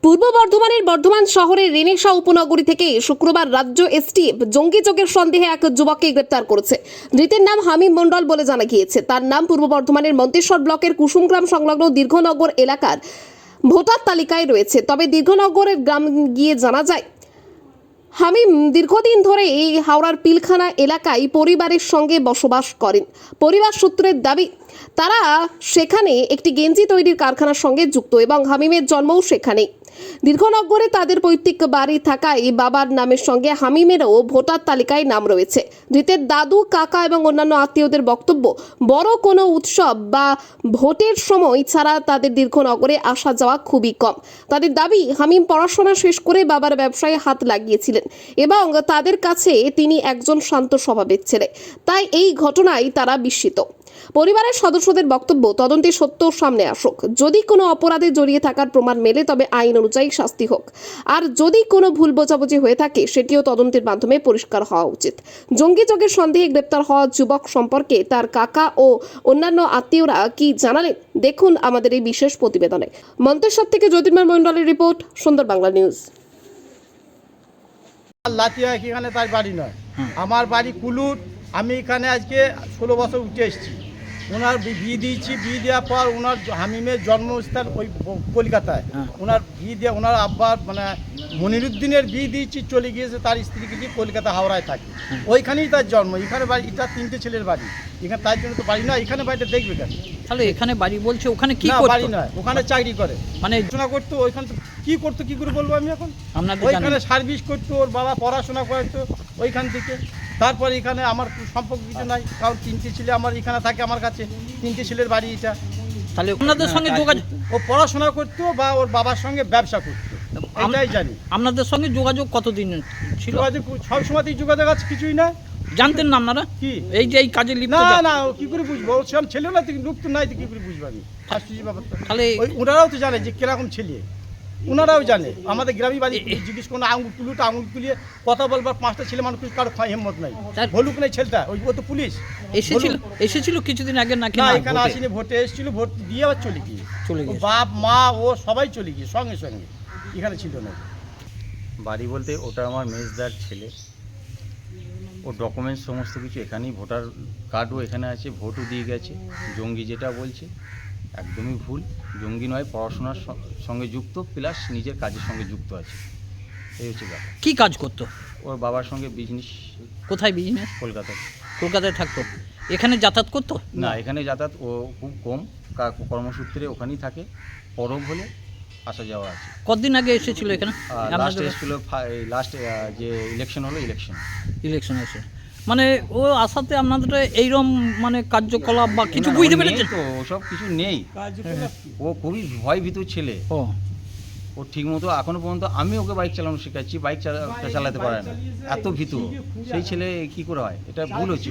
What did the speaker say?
পূর্ব বর্ধমানের বর্ধমান শহরের রেনেশা উপনগরী থেকে শুক্রবার রাজ্য এসটিএফ জঙ্গি যোগের সন্দেহে এক যুবককে গ্রেপ্তার করেছে। ধৃতের নাম হামিম মণ্ডল বলে জানা গিয়েছে। তার নাম পূর্ব বর্ধমানের মন্তেশ্বর ব্লকের কুসুমগ্রাম সংলগ্ন দীর্ঘনগর এলাকার ভোটার তালিকায় রয়েছে। তবে দীর্ঘনগরের গ্রাম গিয়ে জানা যায় হামিম দীর্ঘদিন ধরে এই হাওড়ার পিলখানা এলাকায় পরিবারের সঙ্গে বসবাস করেন। পরিবার সূত্রের দাবি তারা সেখানে একটি গেঞ্জি তৈরির কারখানার সঙ্গে যুক্ত এবং হামিমের জন্মও সেখানেই। দীর্ঘনগরে তাদের পৈতৃক বাড়ি থাকায় বাবার নামের সঙ্গে হামিমেরও ভোটার তালিকায় নাম রয়েছে। ধৃতের দাদু, কাকা এবং অন্যান্য আত্মীয়দের বক্তব্য, বড় কোনো উৎসব বা ভোটের সময় ছাড়া তাদের দীর্ঘনগরে আসা যাওয়া খুবই কম। তাদের দাবি হামিম পড়াশোনা শেষ করে বাবার ব্যবসায় হাত লাগিয়েছিলেন এবং তাদের কাছে তিনি একজন শান্ত স্বভাবের ছেলে। তাই এই ঘটনায় তারা বিস্মিত। পরিবারের সদস্যদের বক্তব্য, তদন্তে সত্য সামনে আসুক। যদি কোনো অপরাধে জড়িয়ে থাকার প্রমাণ মেলে তবে আইন অনুযায়ী শাস্তি হোক, আর যদি কোনো ভুল বোঝাবুঝি হয়ে থাকে সেটিও তদন্তের মাধ্যমে পরিষ্কার হওয়া উচিত। জঙ্গি যোগের সন্দেহে গ্রেপ্তার হওয়া যুবক সম্পর্কে তার কাকা ও অন্যান্য আত্মীয়রা কি জানালেন দেখুন আমাদের এই বিশেষ প্রতিবেদনে। মন্তেশ্বর থেকে জ্যোতির্ময় মণ্ডলের রিপোর্ট, সুন্দর বাংলা নিউজ। লাতিয়া এখানে তার বাড়ি নয়, আমার বাড়ি কুলুট। আমি এখানে আজকে 16 বছর উঠে এসেছি। ওনার বিয়ে দিয়েছি, বিয়ে দেওয়ার পর ওনার হামিমের জন্মস্থান ওই কলকাতায়। ওনার বিয়ে দিয়ে ওনার আব্বার মানে মনিরুদ্দিনের বিয়ে দিয়েছি, চলে গিয়েছে তার স্ত্রীকে দিয়ে কলকাতা হাওড়ায় থাকে। ওইখানেই তার জন্ম। এখানে বাড়ি, এটা 3টে ছেলের বাড়ি। এখানে তার জন্য তো বাড়ি নয়, এখানে বাড়িটা দেখবে কেন? তাহলে এখানে বাড়ি বলছে, ওখানে কি না করতো? বাড়ি নয়, ওখানে চাকরি করে, মানে পড়াশোনা করতো। ওইখানে তো কি করতো কি করে বলবো আমি এখন? আপনাদের ওইখানে সার্ভিস করতো, ওর বাবা পড়াশোনা করতো ওইখান থেকে। তারপরে এখানে আমার সম্পর্ক কিছু নাই, কারণ 3টে ছেলে আমার এখানে থাকে আমার কাছে। 3টে ছেলের বাড়ি এটা। তাহলে আপনাদের সঙ্গে যোগাযোগ, ও পড়াশোনা করতো বা ওর বাবার সঙ্গে ব্যবসা করতো, এটাই জানি। আপনাদের সঙ্গে যোগাযোগ কতদিন ছিল? যোগাযোগ সবসময়তেই যোগাযোগ আছে, কিছুই না। জানতেন না আপনারা কি এই যে এই কাজে লিপ্ত? না না, কি করে বুঝবো? ওর সেরকম ছেলে না, লোক তো নাই, তো কি করে বুঝবো আমি? আশ্চর্য ব্যাপার তো। তাহলে ওই ওনারাও তো জানে যে কিরকম ছেলে, ওনারাও জানে। আমাদের গ্রামী বাড়ি জিজ্ঞেস করুন, আঙুল তুলিয়ে কথা বলবার 5টা ছেলে মানুষ কারো হিম্মত নাই, ভলুক নেই ছেলেটা। ও তো পুলিশ এসেছিল কিছুদিন আগে নাকি? না, এখানে আসেনি, ভোটে এসেছিল, ভোট দিয়ে আবার চলে গিয়ে বাপ মা ও সবাই চলে গিয়ে সঙ্গে সঙ্গে, এখানে ছিল না। বাড়ি বলতে ওটা আমার মেজদার ছেলে। ও ডকুমেন্টস সমস্ত কিছু এখানেই, ভোটার কার্ডও এখানে আছে, ভোটও দিয়ে গেছে। জঙ্গি যেটা বলছে একদমই ভুল। জঙ্গি নয়, পড়াশোনার সঙ্গে যুক্ত, প্লাস নিজের কাজের সঙ্গে যুক্ত আছে। এই হচ্ছে ব্যাপার। কি কাজ করতো? ওর বাবার সঙ্গে বিজনেস। কোথায় বিজনেস? কলকাতায়। কলকাতায় থাকতো। এখানে যাতায়াত করতো না, এখানে যাতায়াত ও খুব কম, কর্মসূত্রে ওখানেই থাকে। পরব হলে আসা যাওয়া আছে। কতদিন আগে এসেছিল এখানে? লাস্ট এসেছিল, লাস্ট যে ইলেকশন হলো, ইলেকশন এসে, মানে ও আসাতে আপনাদের এইরকম মানে কার্যকলাপ বা কিছু বুঝতে পেরেছেন তো? ওসব কিছু নেই। ও খুবই ভয়ভীত ছেলে। ও ঠিক মতো এখনো পর্যন্ত, আমি ওকে বাইক চালানো শেখাচ্ছি, বাইক চালাতে পারে না, এত ভীতু। সেই ছেলে কি করে হয়? এটা ভুল হচ্ছে।